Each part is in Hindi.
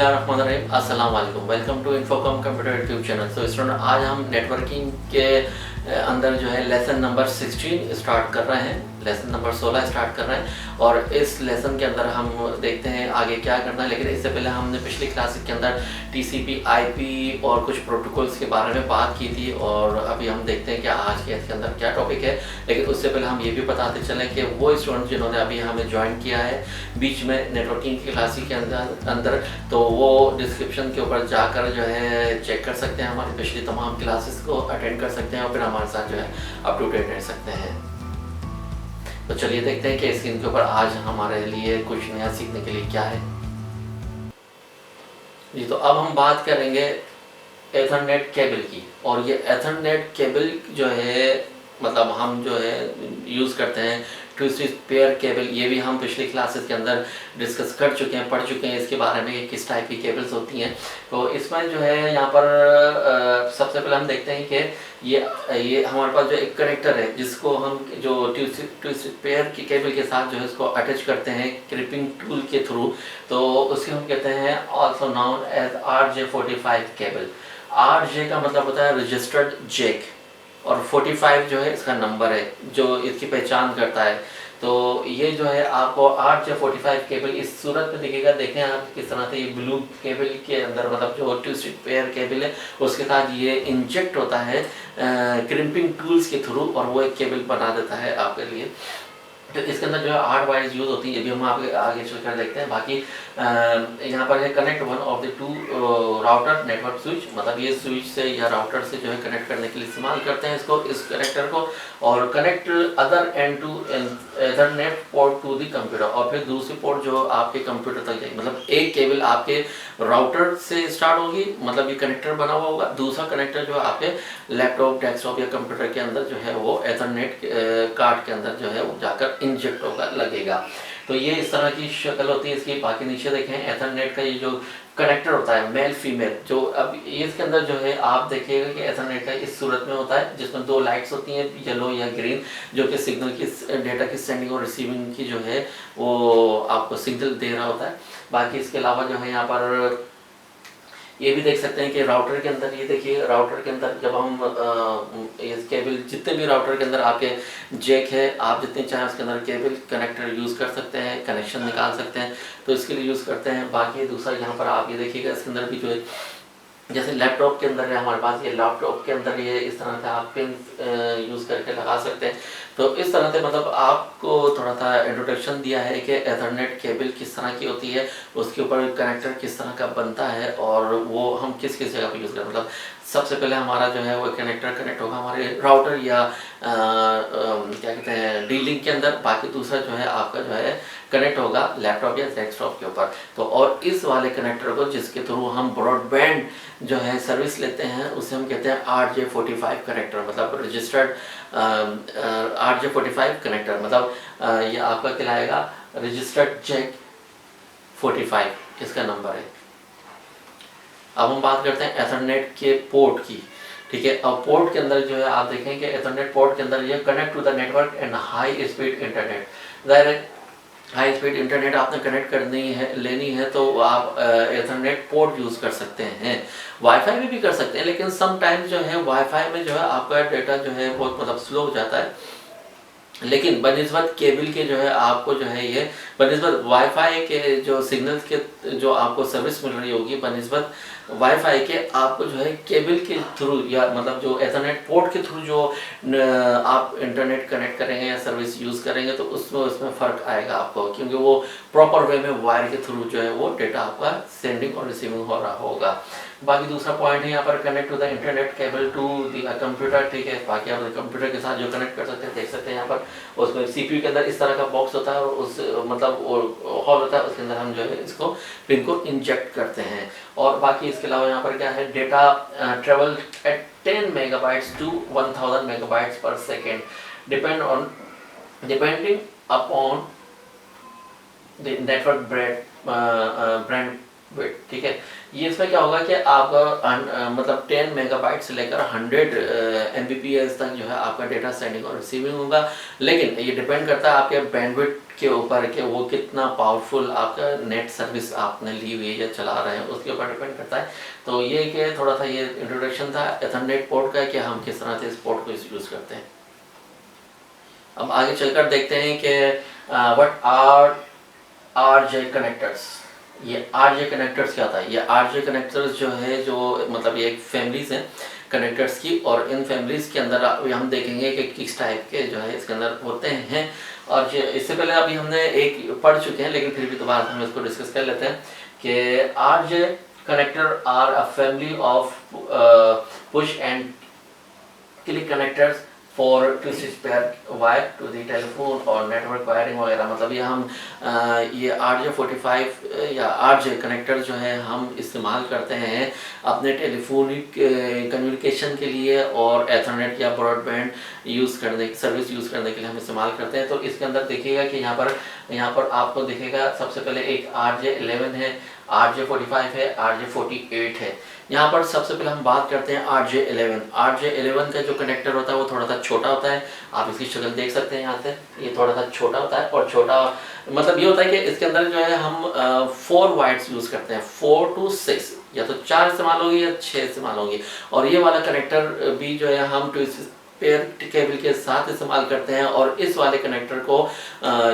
बिस्मिल्लाहिर्रहमानिर्रहीम, अस्सलाम वालेकुम। Welcome to Infocom computer YouTube channel. तो स्टूडेंट, आज हम नेटवर्किंग के अंदर जो है लेसन नंबर 16 स्टार्ट कर रहे हैं, लेसन नंबर 16 स्टार्ट कर रहे हैं। और इस लेसन के अंदर हम देखते हैं आगे क्या करना है। लेकिन इससे पहले हमने पिछली क्लास के अंदर टीसीपी, आईपी और कुछ प्रोटोकॉल्स के बारे में बात की थी, और अभी हम देखते हैं कि आज के इसके अंदर क्या टॉपिक है। लेकिन उससे पहले हम ये भी बताते चलें कि वो स्टूडेंट जिन्होंने अभी हमें ज्वाइन किया है बीच में नेटवर्किंग की क्लास के अंदर, तो वो डिस्क्रिप्शन के ऊपर जाकर जो है चेक कर सकते हैं, हमारी पिछली तमाम क्लासेस को अटेंड कर सकते हैं और फिर हमारे साथ जो है अप टू डेट रह सकते हैं। तो चलिए देखते हैं कि स्क्रीन के ऊपर आज हमारे लिए कुछ नया सीखने के लिए क्या है जी। तो अब हम बात करेंगे एथरनेट केबल की। और ये एथरनेट केबल जो है मतलब हम जो है यूज़ करते हैं ट्विस्टेड पेयर केबल। ये भी हम पिछली क्लासेस के अंदर डिस्कस कर चुके हैं, पढ़ चुके हैं इसके बारे में कि किस टाइप की केबल्स होती हैं। तो इसमें जो है यहाँ पर सबसे पहले हम देखते हैं कि ये हमारे पास जो एक कनेक्टर है जिसको हम जो ट्विस्टेड पेयर की केबल के साथ जो है इसको अटैच करते हैं क्रिपिंग टूल के थ्रू। तो उसको हम कहते हैं also known as RJ45 cable. RJ का मतलब होता है रजिस्टर्ड जैक, और 45 जो है इसका नंबर है जो इसकी पहचान करता है। तो ये जो है आपको RJ45 केबल इस सूरत में दिखेगा। देखें आप किस तरह से ये ब्लू केबल के अंदर मतलब जो ट्विस्टेड पेयर केबल है उसके साथ ये इंजेक्ट होता है क्रिम्पिंग टूल्स के थ्रू, और वो एक केबल बना देता है आपके लिए। तो इसके अंदर जो है 8 वायर्स यूज़ होती है, ये भी हम आगे चलकर देखते हैं। बाकी यहाँ पर है connect one of the two router network switch, मतलब ये स्विच से या राउटर से जो है कनेक्ट करने के लिए इस्तेमाल करते हैं इसको, इस कनेक्टर को। और connect other end to ethernet port to the computer, और फिर दूसरी पोर्ट जो आपके कंप्यूटर तक जाएगी। मतलब एक केबल आपके राउटर से स्टार्ट होगी, मतलब ये कनेक्टर बना हुआ होगा, दूसरा कनेक्टर जो आपके लैपटॉप, डेस्कटॉप या कंप्यूटर के अंदर जो है वो एथरनेट कार्ड के अंदर जो है वो जाकर इंजेक्ट होगा, लगेगा। तो ये इस तरह की शक्ल होती है इसकी। बाकी नीचे देखें एथरनेट का ये जो कनेक्टर होता है मेल फीमेल, जो अब इसके अंदर जो है आप देखिएगा कि एथरनेट का इस सूरत में होता है जिसमें दो लाइट्स होती हैं, येलो या ग्रीन, जो कि सिग्नल की डेटा की सेंडिंग और रिसीविंग की जो है वो आपको सिग्नल दे रहा होता है। बाकी इसके अलावा जो है यहाँ पर ये भी देख सकते हैं कि राउटर के अंदर, ये देखिए राउटर के अंदर जब हम इस केबल, जितने भी राउटर के अंदर आपके जैक है, आप जितने चाहें उसके अंदर केबल कनेक्टर यूज़ कर सकते हैं, कनेक्शन निकाल सकते हैं, तो इसके लिए यूज़ करते हैं। बाकी दूसरा यहाँ पर आप ये देखिएगा इसके अंदर भी जो है जैसे लैपटॉप के अंदर है हमारे पास, ये लैपटॉप के अंदर ये इस तरह से आप पिन यूज़ करके लगा सकते हैं। तो इस तरह से मतलब आपको थोड़ा सा इंट्रोडक्शन दिया है कि एथरनेट केबल किस तरह की होती है, उसके ऊपर कनेक्टर किस तरह का बनता है, और वो हम किस किस जगह पर यूज़ करें। मतलब सबसे पहले हमारा जो है वो कनेक्टर कनेक्ट होगा हमारे राउटर या क्या कहते हैं डी-लिंक के अंदर। बाकी दूसरा जो है आपका जो है कनेक्ट होगा लैपटॉप या डेस्कटॉप के ऊपर। तो और इस वाले कनेक्टर को जिसके थ्रू हम ब्रॉडबैंड जो है सर्विस लेते हैं उसे हम कहते हैं RJ45 कनेक्टर, मतलब रजिस्टर्ड RJ45 कनेक्टर, मतलब ये आपका कहलाएगा रजिस्टर्ड जैक 45 इसका नंबर है। अब हम बात करते हैं एथरनेट के पोर्ट की, ठीक है। अब पोर्ट के अंदर जो है आप देखें कि एथरनेट पोर्ट के अंदर ये connect to the network and high speed internet. Direct high speed internet आपने कनेक्ट करनी है, लेनी है, तो आप एथरनेट पोर्ट यूज़ कर सकते हैं। वाईफाई में भी कर सकते हैं, लेकिन सम टाइम जो है वाईफाई में जो है आपका डेटा जो है बहुत मतलब स्लो हो जाता है। लेकिन बनिस्बत केबल के जो है आपको जो है ये बनिस्बत वाईफाई के जो सिग्नल के जो आपको सर्विस मिल रही होगी, बनिस्बत वाईफाई के आपको जो है केबल के थ्रू या मतलब जो एथरनेट पोर्ट के थ्रू जो आप इंटरनेट कनेक्ट करेंगे या सर्विस यूज़ करेंगे तो उसमें फ़र्क आएगा आपको, क्योंकि वो प्रॉपर वे में वायर के थ्रू जो है वो डेटा आपका सेंडिंग और रिसीविंग हो रहा होगा। बाकी दूसरा पॉइंट है यहाँ पर connect to the internet cable to the computer, ठीक है। बाकी आप कंप्यूटर के साथ जो कनेक्ट कर सकते हैं, देख सकते हैं यहाँ पर उसमें CPU के अंदर इस तरह का बॉक्स होता है और उस मतलब हॉल होता है, उसके अंदर हम जो है इसको पिन को इंजेक्ट करते हैं। और बाकी इसके अलावा यहाँ पर क्या है, data travel at 10 megabytes to 1000 megabytes per second depending upon the network bit, ठीक है। ये इसमें क्या होगा कि आपका मतलब 10 मेगाबाइट से लेकर 100 एमबीपीएस तक जो है आपका डेटा सेंडिंग और रिसीविंग होगा, लेकिन ये डिपेंड करता है आपके बैंडविड्थ के ऊपर कि वो कितना पावरफुल आपका नेट सर्विस आपने ली हुई है या चला रहे हैं, उसके ऊपर डिपेंड करता है। तो ये कि थोड़ा सा ये इंट्रोडक्शन था एथरनेट पोर्ट का कि हम किस तरह से इस पोर्ट को यूज़ करते हैं। अब आगे चलकर देखते हैं कि व्हाट आर आरजे कनेक्टर्स। ये आरजे कनेक्टर्स क्या होता है? ये आरजे कनेक्टर्स जो है, जो मतलब ये एक फैमिलीज हैं कनेक्टर्स की, और इन फैमिलीज के अंदर हम देखेंगे कि किस टाइप के जो है इसके अंदर होते हैं। और इससे पहले अभी हमने एक पढ़ चुके हैं, लेकिन फिर भी दोबारा हम इसको डिस्कस कर लेते हैं कि RJ connector are a family of push and click connectors for two pair wire to the telephone और नेटवर्क वायरिंग वगैरह। मतलब ये हम ये RJ45 या RJ कनेक्टर जो है हम इस्तेमाल करते हैं अपने टेलीफोनिक कम्युनिकेशन के लिए और एथरनेट या ब्रॉडबैंड यूज़ करने सर्विस यूज़ करने के लिए हम इस्तेमाल करते हैं। तो इसके अंदर देखिएगा कि यहाँ पर आपको दिखेगा सबसे पहले एक RJ11 है, RJ45 है, RJ48 है। यहाँ पर सबसे पहले हम बात करते हैं RJ11। RJ11 का जो कनेक्टर होता है वो थोड़ा सा छोटा होता है, आप इसकी शक्ल देख सकते हैं यहाँ से, ये थोड़ा सा छोटा होता है। और छोटा मतलब ये होता है कि इसके अंदर जो है हम 4 वाइड्स यूज़ करते हैं, 4 to 6, या तो 4 इस्तेमाल होगी या 6 इस्तेमाल होगी। और ये वाला कनेक्टर भी जो है हम पेयर केबल के साथ इस्तेमाल करते हैं। और इस वाले कनेक्टर को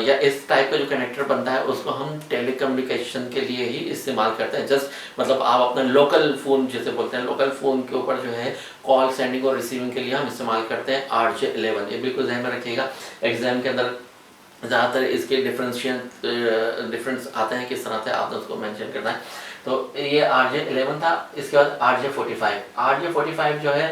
या इस टाइप का जो कनेक्टर बनता है उसको हम टेलीकम्युनिकेशन के लिए ही इस्तेमाल करते हैं। जस्ट मतलब आप अपना लोकल फ़ोन जैसे बोलते हैं, लोकल फ़ोन के ऊपर जो है कॉल सेंडिंग और रिसीविंग के लिए हम इस्तेमाल करते हैं RJ11। ये बिल्कुल ध्यान में रखिएगा, एग्जाम के अंदर ज़्यादातर इसके डिफरेंस आते हैं, किस तरह से आपने उसको मेंशन करना है। तो ये RJ11 था। इसके बाद RJ45 जो है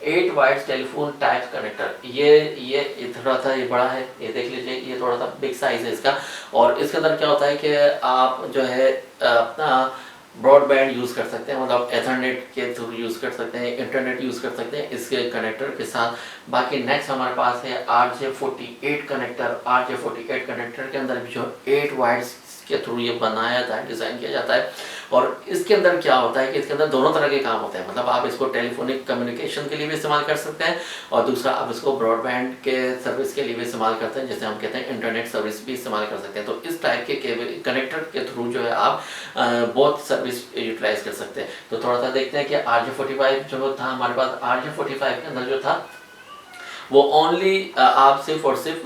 8 वाइड्स टेलीफोन टाइप कनेक्टर। ये थोड़ा सा ये बड़ा है, ये देख लीजिए, ये थोड़ा सा बिग साइज है इसका। और इसके अंदर क्या होता है कि आप जो है अपना ब्रॉडबैंड यूज़ कर सकते हैं, मतलब एथरनेट के थ्रू यूज़ कर सकते हैं, इंटरनेट यूज़ कर सकते हैं इसके कनेक्टर के साथ। बाकी नेक्स्ट हमारे पास है RJ48 कनेक्टर। RJ48 कनेक्टर के अंदर भी जो 8 वाइड्स के थ्रू ये बनाया जाता है, डिज़ाइन किया जाता है। और इसके अंदर क्या होता है कि इसके अंदर दोनों तरह के काम होते हैं, मतलब आप इसको टेलीफोनिक कम्युनिकेशन के लिए भी इस्तेमाल कर सकते हैं और दूसरा आप इसको ब्रॉडबैंड के सर्विस के लिए भी इस्तेमाल करते हैं, जैसे हम कहते हैं इंटरनेट सर्विस भी इस्तेमाल कर सकते हैं। तो इस टाइप के केबल कनेक्टर के थ्रू जो है आप बहुत सर्विस यूटिलाइज कर सकते हैं। तो थोड़ा सा देखते हैं कि RJ45 जो था हमारे पास, RJ45 के अंदर जो था वो ओनली आप सिर्फ और सिर्फ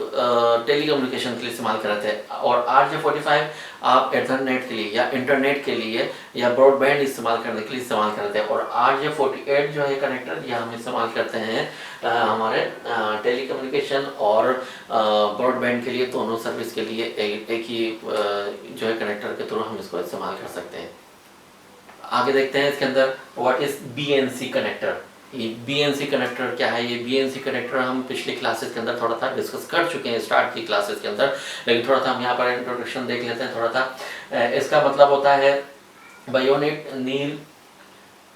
टेलीकम्युनिकेशन के लिए इस्तेमाल कर रहे थे। और RJ45 आप एथरनेट के लिए या इंटरनेट के लिए या ब्रॉडबैंड इस्तेमाल करने के लिए इस्तेमाल कर रहे थे। और RJ48 जो है कनेक्टर, ये हम इस्तेमाल करते हैं हमारे टेलीकम्युनिकेशन और ब्रॉडबैंड के लिए, दोनों सर्विस के लिए एक ही जो है कनेक्टर के थ्रू हम इसको इस्तेमाल कर सकते हैं। आगे देखते हैं इसके अंदर व्हाट इज BNC कनेक्टर। ये BNC कनेक्टर क्या है? ये BNC कनेक्टर हम पिछली क्लासेस के अंदर थोड़ा सा डिस्कस कर चुके हैं स्टार्ट की क्लासेस के अंदर, लेकिन थोड़ा सा हम यहाँ पर इंट्रोडक्शन देख लेते हैं थोड़ा सा। इसका मतलब होता है बायोनेट नील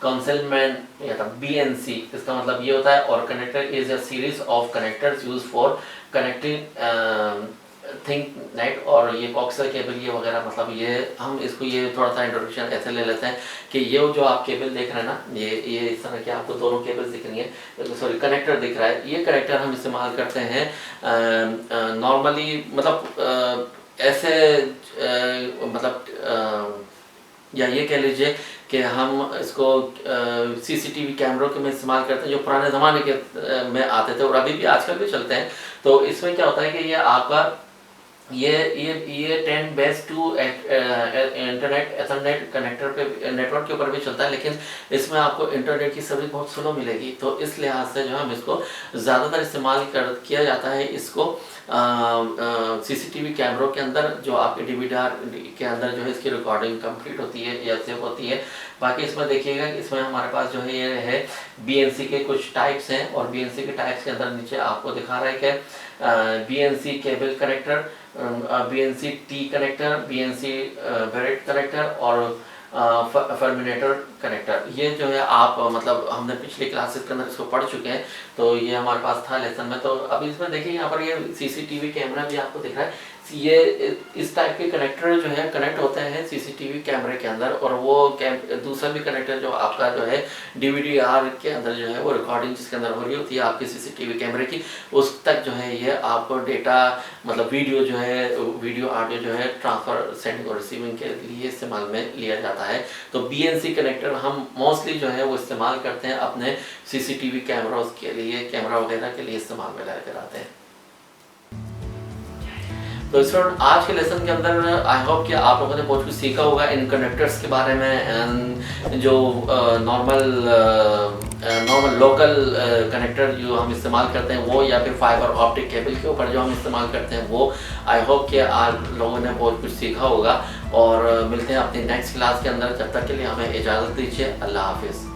कंसेलमेंट या BNC। इसका मतलब ये होता है, और connector is a series of connectors use for connecting think net. और ये कॉक्सर केबल ये वगैरह, मतलब ये हम इसको ये थोड़ा सा इंट्रोडक्शन ऐसे ले लेते हैं कि ये जो आप केबल देख रहे हैं ना, ये इस तरह के आपको दोनों केबल्स दिख रही है, सॉरी कनेक्टर दिख रहा है। ये कनेक्टर हम इस्तेमाल करते हैं नॉर्मली, मतलब ऐसे मतलब या ये कह लीजिए कि हम इसको CCTV कैमरों के में इस्तेमाल करते हैं, जो पुराने ज़माने के में आते थे और अभी भी आजकल भी चलते हैं। तो इसमें क्या होता है कि ये आपका ये 10 इंटरनेट एथरनेट कनेक्टर पे नेटवर्क के ऊपर भी चलता है, लेकिन इसमें आपको इंटरनेट की सर्विस बहुत स्लो मिलेगी। तो इस लिहाज से जो हम इसको ज़्यादातर इस्तेमाल किया जाता है इसको CCTV कैमरों के अंदर, जो आपके DVR के अंदर जो है इसकी रिकॉर्डिंग कंप्लीट होती है या सेव होती है। बाकी इसमें देखिएगा इसमें हमारे पास जो है ये है BNC के कुछ टाइप्स हैं, और BNC के टाइप्स के अंदर नीचे आपको दिखा रहा है कि BNC cable connector, BNC T connector, BNC barrel connector और फर्मिनेटर कनेक्टर। ये जो है आप मतलब हमने पिछले क्लासेस के अंदर इसको पढ़ चुके हैं, तो ये हमारे पास था लेसन में। तो अभी इसमें देखिए यहाँ पर ये CCTV कैमरा भी आपको दिख रहा है। ये इस टाइप के कनेक्टर जो है कनेक्ट होते हैं सीसीटीवी कैमरे के अंदर, और वो दूसरा भी कनेक्टर जो आपका जो है डीवीडीआर के अंदर जो है वो रिकॉर्डिंग जिसके अंदर हो रही होती है आपके सीसीटीवी कैमरे की, उस तक जो है ये आपको डेटा मतलब वीडियो जो है वीडियो ऑडियो जो है ट्रांसफ़र सेंडिंग और रिसीविंग के लिए इस्तेमाल में लिया जाता है। तो बीएनसी कनेक्टर हम मोस्टली जो है वो इस्तेमाल करते हैं अपने सीसीटीवी कैमरास के लिए, कैमरा वगैरह के लिए इस्तेमाल में लेकर आते हैं। तो स्टूडेंट आज के लेसन के अंदर आई होप कि आप लोगों ने बहुत कुछ सीखा होगा इन कनेक्टर्स के बारे में, जो नॉर्मल लोकल कनेक्टर जो हम इस्तेमाल करते हैं वो, या फिर फाइबर ऑप्टिक केबल के ऊपर जो हम इस्तेमाल करते हैं वो। आई होप कि आप लोगों ने बहुत कुछ सीखा होगा, और मिलते हैं अपनी नेक्स्ट क्लास के अंदर। जब तक के लिए हमें इजाज़त दीजिए। अल्लाह हाफिज़।